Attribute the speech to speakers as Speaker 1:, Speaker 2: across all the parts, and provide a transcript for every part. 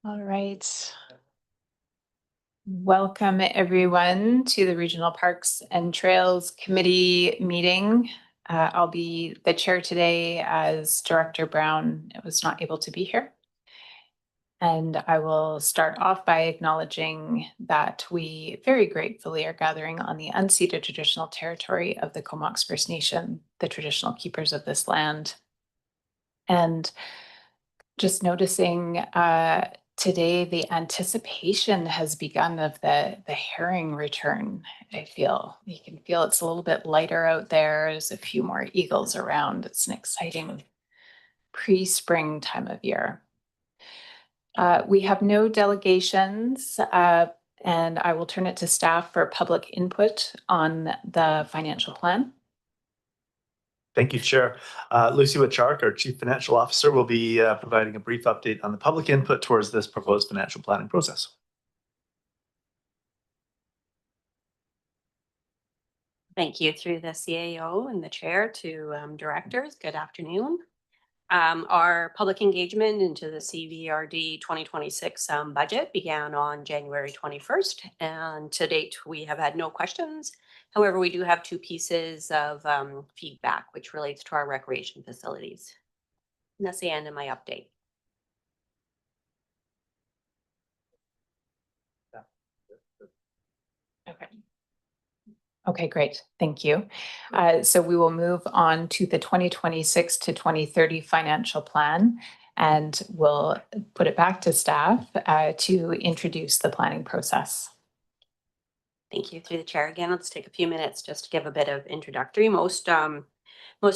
Speaker 1: All right. Welcome everyone to the Regional Parks and Trails Committee meeting. I'll be the chair today as Director Brown was not able to be here. And I will start off by acknowledging that we very gratefully are gathering on the unceded traditional territory of the Comox First Nation, the traditional keepers of this land. And just noticing today the anticipation has begun of the herring return. I feel you can feel it's a little bit lighter out there. There's a few more eagles around. It's an exciting pre-spring time of year. We have no delegations, and I will turn it to staff for public input on the financial plan.
Speaker 2: Thank you, Chair. Lucy Wichark, our Chief Financial Officer, will be providing a brief update on the public input towards this proposed financial planning process.
Speaker 3: Thank you through the CAO and the chair to directors. Good afternoon. Our public engagement into the CVRD 2026 budget began on January 21st, and to date we have had no questions. However, we do have two pieces of feedback which relates to our recreation facilities. And that's the end of my update.
Speaker 1: Okay. Okay, great. Thank you. So we will move on to the 2026 to 2030 financial plan, and we'll put it back to staff to introduce the planning process.
Speaker 3: Thank you. Through the chair again, let's take a few minutes just to give a bit of introductory. Most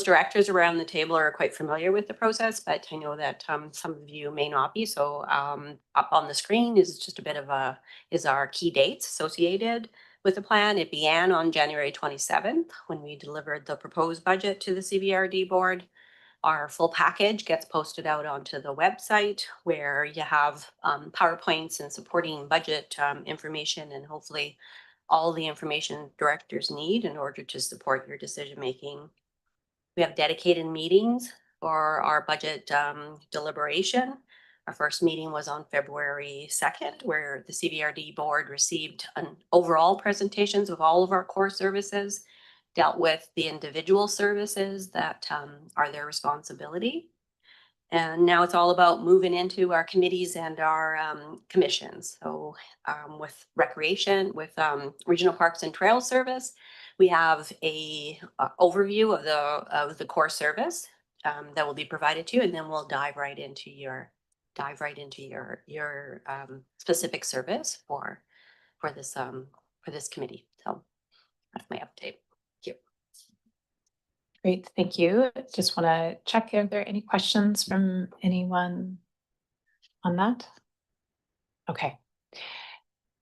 Speaker 3: directors around the table are quite familiar with the process, but I know that some of you may not be. So up on the screen is just a bit of our key dates associated with the plan. It began on January 27th when we delivered the proposed budget to the CVRD board. Our full package gets posted out onto the website where you have PowerPoints and supporting budget information, and hopefully all the information directors need in order to support your decision making. We have dedicated meetings for our budget deliberation. Our first meeting was on February 2nd, where the CVRD board received an overall presentations of all of our core services, dealt with the individual services that are their responsibility. And now it's all about moving into our committees and our commissions. So with recreation, with Regional Parks and Trail Service, we have a overview of the core service that will be provided to you, and then we'll dive right into your specific service for this committee. So that's my update. Thank you.
Speaker 1: Great, thank you. Just want to check, are there any questions from anyone on that? Okay.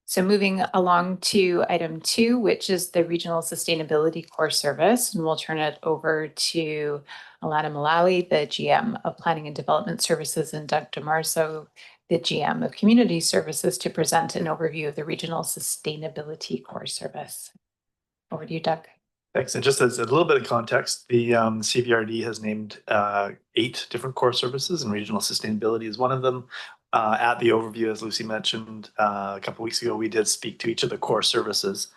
Speaker 1: So moving along to item 2, which is the Regional Sustainability Core Service, and we'll turn it over to Alana Mullally, the GM of Planning and Development Services, and Doug DeMarzo, the GM of Community Services, to present an overview of the Regional Sustainability Core Service. Over to you, Doug.
Speaker 2: Thanks. And just as a little bit of context, the CVRD has named 8 different core services, and regional sustainability is one of them. At the overview, as Lucy mentioned a couple of weeks ago, we did speak to each of the core services.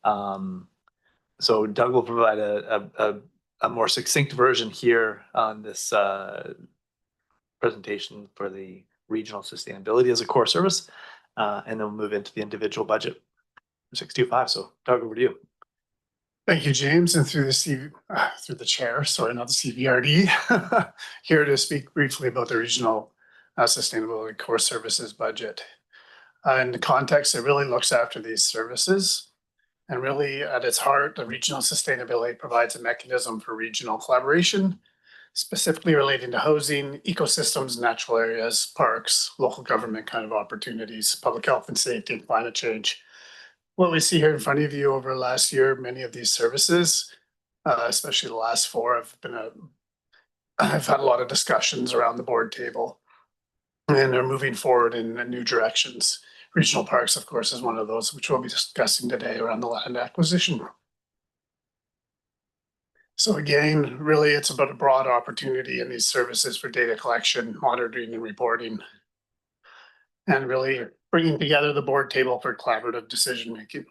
Speaker 2: So Doug will provide a more succinct version here on this presentation for the regional sustainability as a core service, and then we'll move into the individual budget 625. So Doug, over to you.
Speaker 4: Thank you, James, and through the chair, sorry, not the CVRD, here to speak briefly about the Regional Sustainability Core Services budget. In the context, it really looks after these services, and really at its heart, the regional sustainability provides a mechanism for regional collaboration, specifically relating to housing, ecosystems, natural areas, parks, local government kind of opportunities, public health and safety, and climate change. What we see here in front of you over the last year, many of these services, especially the last 4, I've had a lot of discussions around the board table, and they're moving forward in new directions. Regional Parks, of course, is one of those, which we'll be discussing today around the land acquisition. So again, really, it's about a broad opportunity in these services for data collection, monitoring, and reporting. and really bringing together the board table for collaborative decision making.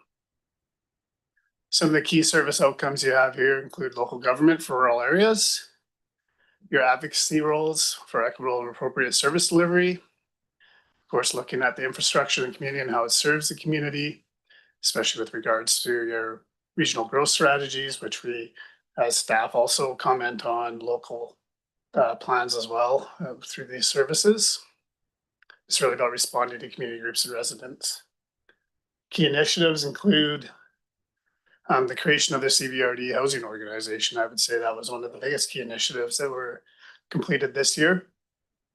Speaker 4: Some of the key service outcomes you have here include local government for rural areas, your advocacy roles for equitable and appropriate service delivery, of course, looking at the infrastructure and community and how it serves the community, especially with regards to your regional growth strategies, which we as staff also comment on local plans as well through these services. It's really about responding to community groups and residents. Key initiatives include the creation of the CVRD housing organization. I would say that was one of the biggest key initiatives that were completed this year,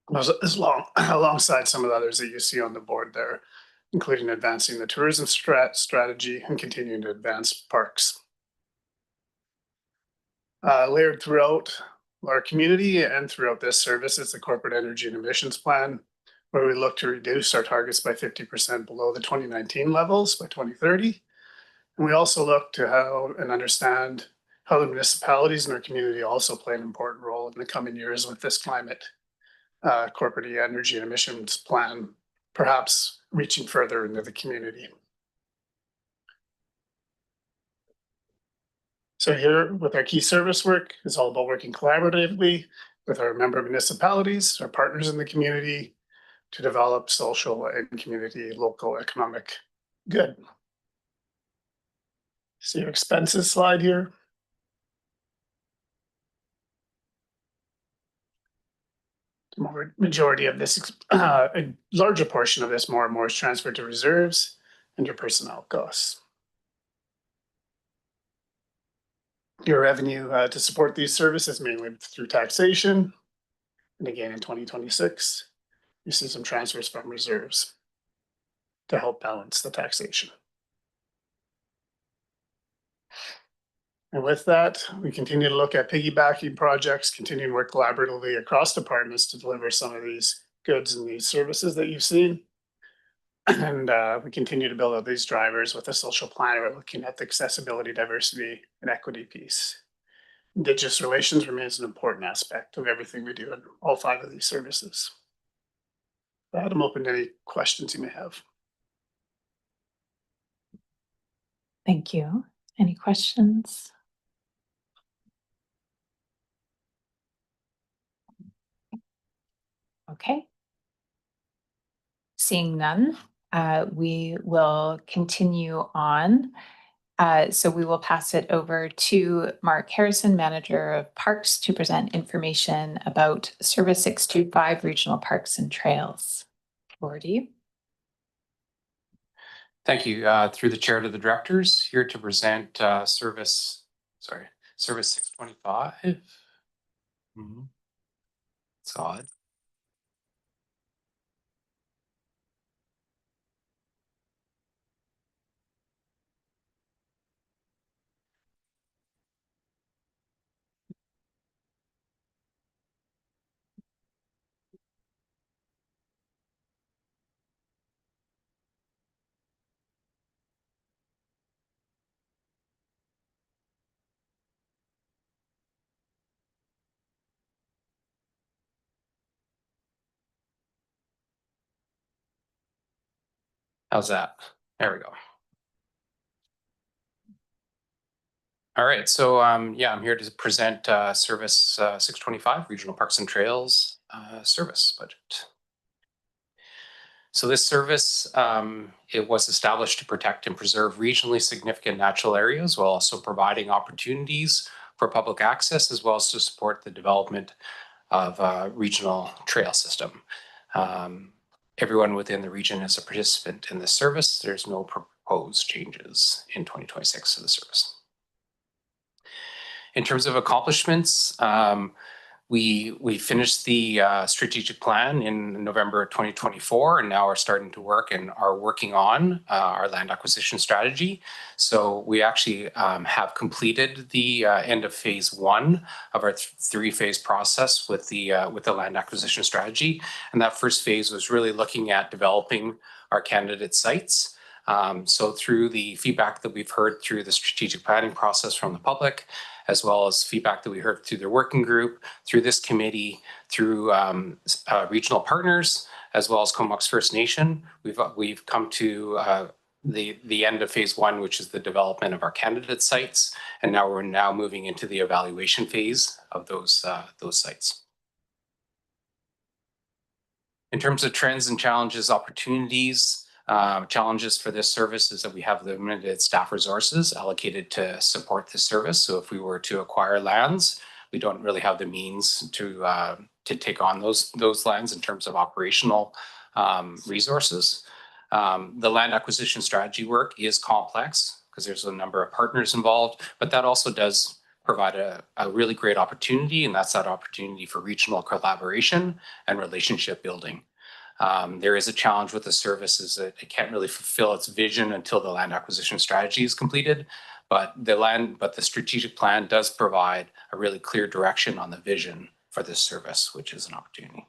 Speaker 4: alongside some of the others that you see on the board there, including advancing the tourism strategy and continuing to advance parks. Layered throughout our community and throughout this service is the corporate energy and emissions plan, where we look to reduce our targets by 50% below the 2019 levels by 2030. And we also look to how and understand how the municipalities in our community also play an important role in the coming years with this climate corporate energy and emissions plan, perhaps reaching further into the community. So here with our key service work, it's all about working collaboratively with our member municipalities, our partners in the community to develop social and community local economic good. See your expenses slide here. The majority of this, a larger portion of this more and more is transferred to reserves and your personnel costs. Your revenue to support these services mainly through taxation. And again, in 2026, you see some transfers from reserves to help balance the taxation. And with that, we continue to look at piggybacking projects, continue to work collaboratively across departments to deliver some of these goods and these services that you've seen. And we continue to build out these drivers with a social plan. We're looking at the accessibility, diversity, and equity piece. Indigenous relations remains an important aspect of everything we do in all 5 of these services. With that, I'm open to any questions you may have.
Speaker 1: Thank you. Any questions? Okay. Seeing none, we will continue on. So we will pass it over to Mark Harrison, Manager of Parks, to present information about Service 625 Regional Parks and Trails. Over to you.
Speaker 5: Thank you. Through the chair to the directors, here to present Service 625. It's odd. How's that? There we go. All right, so yeah, I'm here to present Service 625 Regional Parks and Trails service budget. So this service, it was established to protect and preserve regionally significant natural areas while also providing opportunities for public access, as well as to support the development of a regional trail system. Everyone within the region is a participant in this service. There's no proposed changes in 2026 to the service. In terms of accomplishments, we finished the strategic plan in November 2024, and now are starting to work and are working on our land acquisition strategy. So we actually have completed the end of phase 1 of our 3-phase process with the land acquisition strategy. And that first phase was really looking at developing our candidate sites. So through the feedback that we've heard through the strategic planning process from the public, as well as feedback that we heard through their working group, through this committee, through regional partners, as well as Comox First Nation. We've come to the end of phase 1, which is the development of our candidate sites, and now we're moving into the evaluation phase of those sites. In terms of trends and challenges, opportunities, challenges for this service is that we have limited staff resources allocated to support this service. So if we were to acquire lands, we don't really have the means to take on those lands in terms of operational resources. The land acquisition strategy work is complex because there's a number of partners involved, but that also does provide a really great opportunity, and that's that opportunity for regional collaboration and relationship building. There is a challenge with the service is that it can't really fulfill its vision until the land acquisition strategy is completed, but the strategic plan does provide a really clear direction on the vision for this service, which is an opportunity.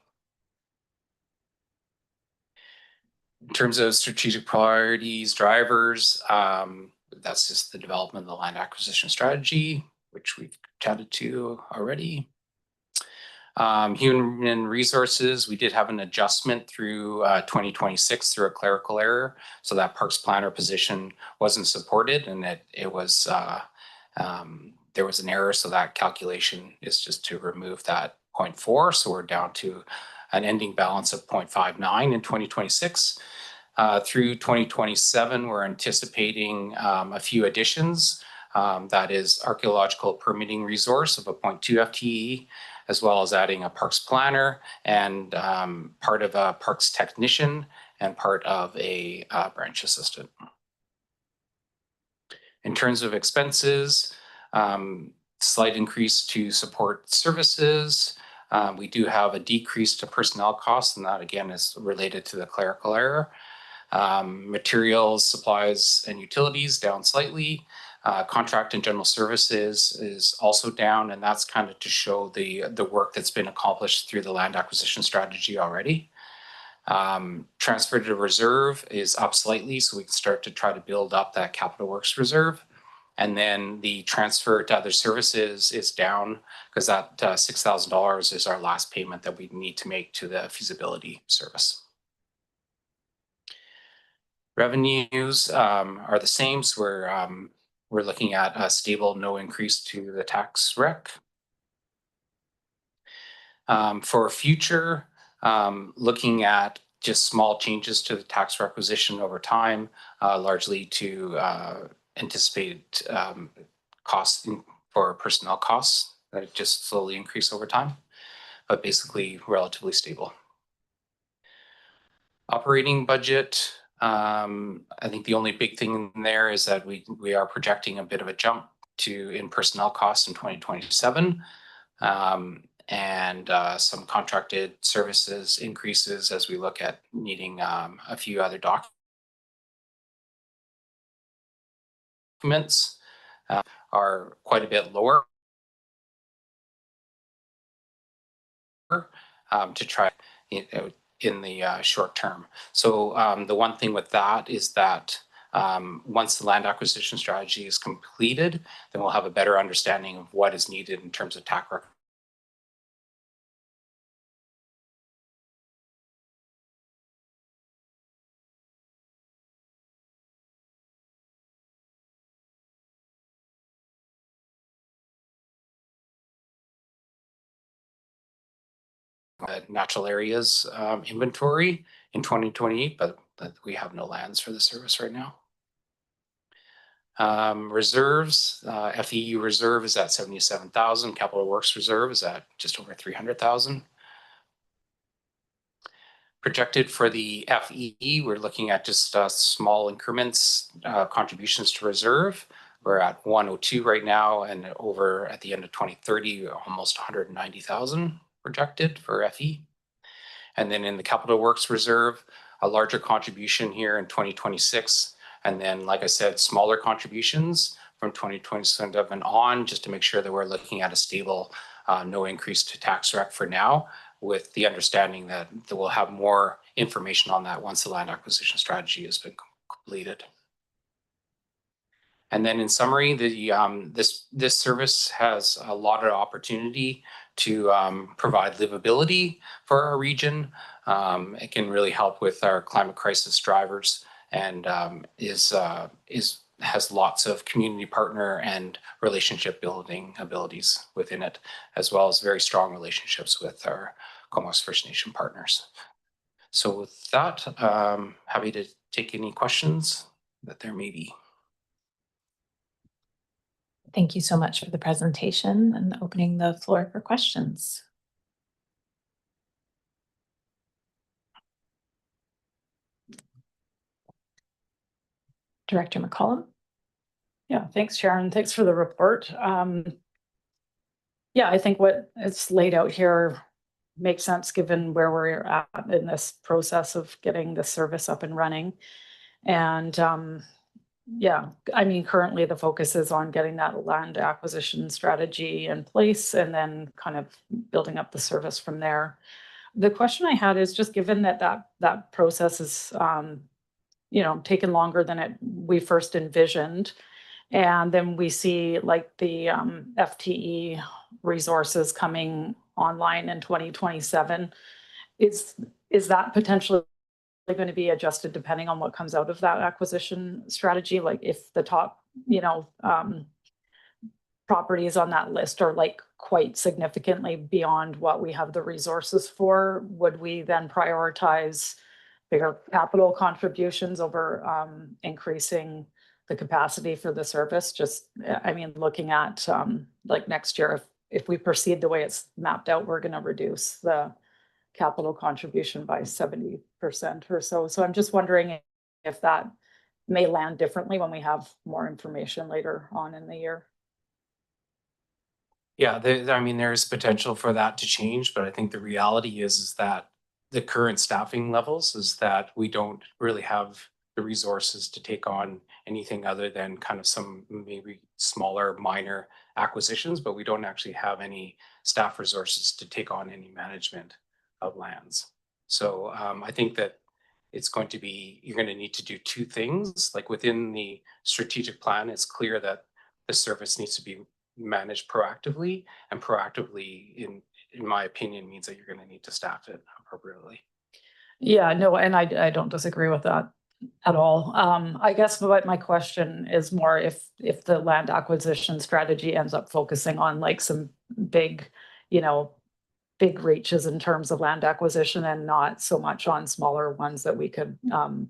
Speaker 5: In terms of strategic priorities, drivers, that's just the development of the land acquisition strategy, which we've chatted to already. Human resources, we did have an adjustment through 2026 through a clerical error. So that parks planner position wasn't supported, and there was an error. So that calculation is just to remove that 0.4. So we're down to an ending balance of 0.59 in 2026. Through 2027, we're anticipating a few additions. That is archaeological permitting resource of a 0.2 FTE, as well as adding a parks planner and part of a parks technician and part of a branch assistant. In terms of expenses, slight increase to support services. We do have a decrease to personnel costs, and that again is related to the clerical error. Materials, supplies, and utilities down slightly. Contract and general services is also down, and that's kind of to show the work that's been accomplished through the land acquisition strategy already. Transfer to reserve is up slightly, so we can start to try to build up that capital works reserve. And then the transfer to other services is down because that $6,000 is our last payment that we need to make to the feasibility service. Revenues are the same, so we're looking at a stable, no increase to the tax rec. For future, looking at just small changes to the tax requisition over time, largely to anticipate costs for personnel costs that just slowly increase over time, but basically relatively stable. Operating budget. I think the only big thing in there is that we are projecting a bit of a jump in personnel costs in 2027, and some contracted services increases as we look at needing a few other documents are quite a bit lower to try in the short term. So the one thing with that is that once the land acquisition strategy is completed, then we'll have a better understanding of what is needed in terms of tax natural areas inventory in 2028, but we have no lands for the service right now. Reserves, FEU reserve is at 77,000. Capital Works reserve is at just over 300,000. Projected for the FEE, we're looking at just small increments, contributions to reserve. We're at 102 right now, and over at the end of 2030, almost 190,000 projected for FE. And then in the Capital Works reserve, a larger contribution here in 2026. And then, like I said, smaller contributions from 2027 on, just to make sure that we're looking at a stable, no increase to tax rec for now, with the understanding that we'll have more information on that once the land acquisition strategy has been completed. And then in summary, this service has a lot of opportunity to provide livability for our region, It can really help with our climate crisis drivers and has lots of community partner and relationship building abilities within it, as well as very strong relationships with our Comox First Nation partners. So with that, happy to take any questions that there may be.
Speaker 1: Thank you so much for the presentation and opening the floor for questions. Director McCollum.
Speaker 6: Yeah, thanks, Sharon. Thanks for the report. Yeah, I think what it's laid out here makes sense given where we're at in this process of getting the service up and running. And yeah, I mean, currently the focus is on getting that land acquisition strategy in place and then kind of building up the service from there. The question I had is just given that that process is you know, taken longer than we first envisioned. And then we see like the FTE resources coming online in 2027. Is that potentially going to be adjusted depending on what comes out of that acquisition strategy? Like if the top, you know, properties on that list are like quite significantly beyond what we have the resources for, would we then prioritize bigger capital contributions over increasing the capacity for the service? Just, I mean, looking at like next year, if we proceed the way it's mapped out, we're going to reduce the capital contribution by 70% or so. So I'm just wondering if that may land differently when we have more information later on in the year.
Speaker 5: Yeah, I mean, there's potential for that to change, but I think the reality is that the current staffing levels is that we don't really have the resources to take on anything other than kind of some maybe smaller minor acquisitions, but we don't actually have any staff resources to take on any management of lands. So I think that it's going to be, you're going to need to do two things. Like within the strategic plan, it's clear that the service needs to be managed proactively, and proactively, in my opinion, means that you're going to need to staff it appropriately.
Speaker 6: Yeah, no, and I don't disagree with that at all. I guess what my question is more if the land acquisition strategy ends up focusing on like some big, you know, big reaches in terms of land acquisition and not so much on smaller ones that we could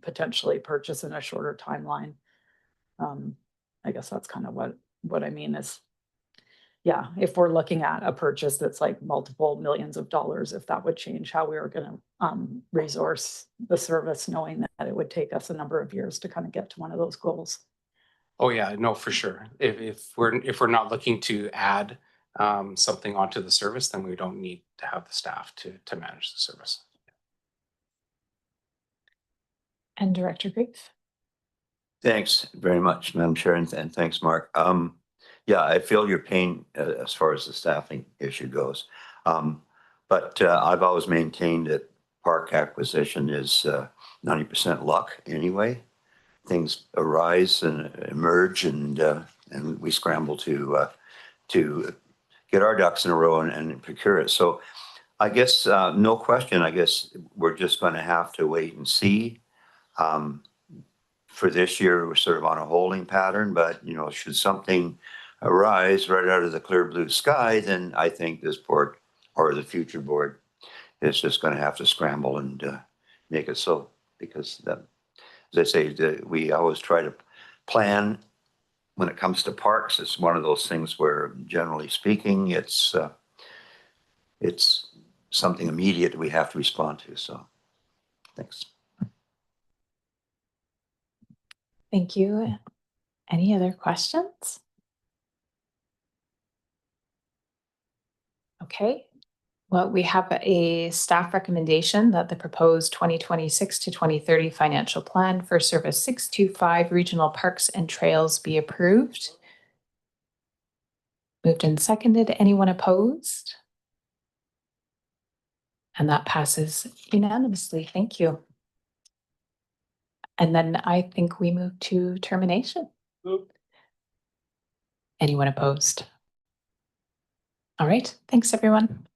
Speaker 6: potentially purchase in a shorter timeline. I guess that's kind of what I mean is, yeah, if we're looking at a purchase that's like multiple millions of dollars, if that would change how we were going to resource the service, knowing that it would take us a number of years to kind of get to one of those goals.
Speaker 5: Oh yeah, no, for sure. If we're not looking to add something onto the service, then we don't need to have the staff to manage the service.
Speaker 1: And Director Grief.
Speaker 7: Thanks very much, Madam Chair, and thanks, Mark. Yeah, I feel your pain as far as the staffing issue goes. But I've always maintained that park acquisition is 90% luck anyway. Things arise and emerge, and we scramble to get our ducks in a row and procure it. So I guess, no question, I guess we're just going to have to wait and see. For this year, we're sort of on a holding pattern, but, you know, should something arise right out of the clear blue sky, then I think this board or the future board is just going to have to scramble and make it so, because as I say, we always try to plan when it comes to parks. It's one of those things where, generally speaking, it's something immediate we have to respond to. So thanks.
Speaker 1: Thank you. Any other questions? Okay. Well, we have a staff recommendation that the proposed 2026 to 2030 financial plan for Service 625 Regional Parks and Trails be approved. Moved and seconded. Anyone opposed? And that passes unanimously. Thank you. And then I think we move to termination. Anyone opposed? All right. Thanks, everyone.